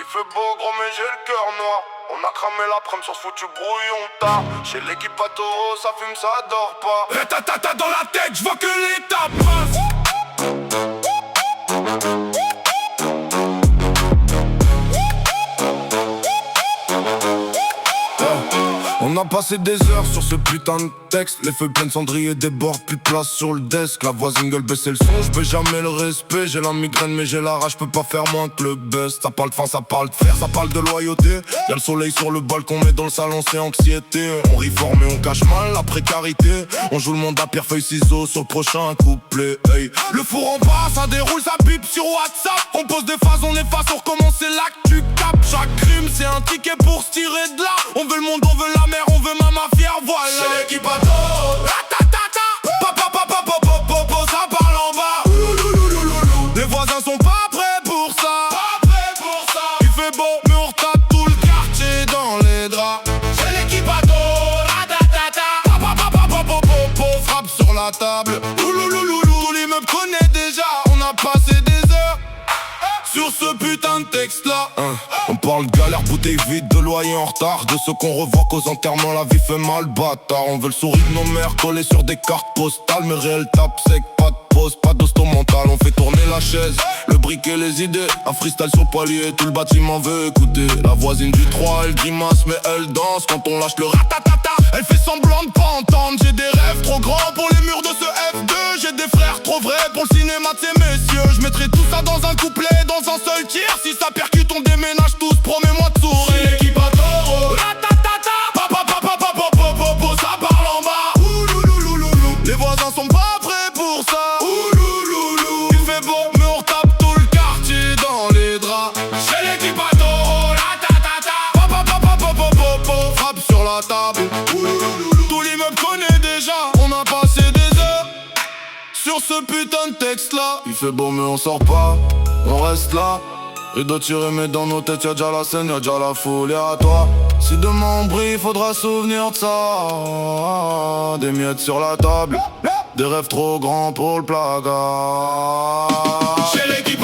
fait beau gros mais j'ai le cœur noir. On a cramé l'après-midi sur ce foutu brouillon tard. Chez l'équipe à Taureau, ça fume, ça dort pas. Et ta dans la tête, j'vois que l'étape passe. On a passé des heures sur ce putain de texte. Les feuilles pleines cendriers débordent, plus de place sur le desk. La voisine gueule baisser le son, j'peux jamais le respect. J'ai la migraine mais j'ai la rage, j'peux pas faire moins que le best. Ça parle de fin, ça parle de fer, ça parle de loyauté. Y'a le soleil sur le balcon mais dans le salon c'est anxiété. On rit fort mais on cache mal la précarité. On joue le monde à pierre, feuille, ciseaux sur le prochain couplet, hey. Le four en bas, ça déroule, ça pipe sur WhatsApp. On pose des phases, on efface, on recommence, c'est là que tu capes. Chaque crime c'est un ticket pour se tirer de là. On veut le monde, on veut la mer, on veut ma mafia, voilà. C'est l'équipe à dos. Ça parle en bas. Les voisins sont pas prêts pour ça. Il fait beau mais on retape tout le quartier dans les draps. C'est l'équipe à dos. Frappe sur la table. Tous l'immeuble connaît déjà. On a passé des heures sur ce putain de texte là. On parle de galère, bouteille vide, de loyer en retard. De ceux qu'on revoit qu'aux enterrements la vie fait mal bâtard. On veut le sourire de nos mères collé sur des cartes postales. Mais réel tape sec, pas de pause, pas d'hosto mental. On fait tourner la chaise, le briquet, les idées. Un freestyle sur palier, tout le bâtiment veut écouter. La voisine du 3, elle grimace mais elle danse. Quand on lâche le ratatata, elle fait semblant de pas entendre. J'ai des rêves trop grands pour les murs de ce F2. J'ai des frères trop vrais pour le cinéma de ces messieurs. Je mettrai tout ça dans un couplet, dans un seul tir. Si ça percute on déménage tous, promets-moi de sourire. C'est l'équipe à Taureau. Ça parle en bas. Les voisins sont pas prêts pour ça. Il fait beau mais on retape tout le quartier dans les draps. C'est l'équipe à Taureau. Frappe sur la table. Tout l'immeuble connaît déjà. On a passé des heures sur ce putain de texte là. Il fait beau mais on sort pas, on reste là. Rideau tiré mais dans nos têtes y'a déjà la scène, y'a déjà la foule, y'a à toi. Si demain on brille, faudra souvenir de ça. Des miettes sur la table, des rêves trop grands pour le placard. C'est l'équipe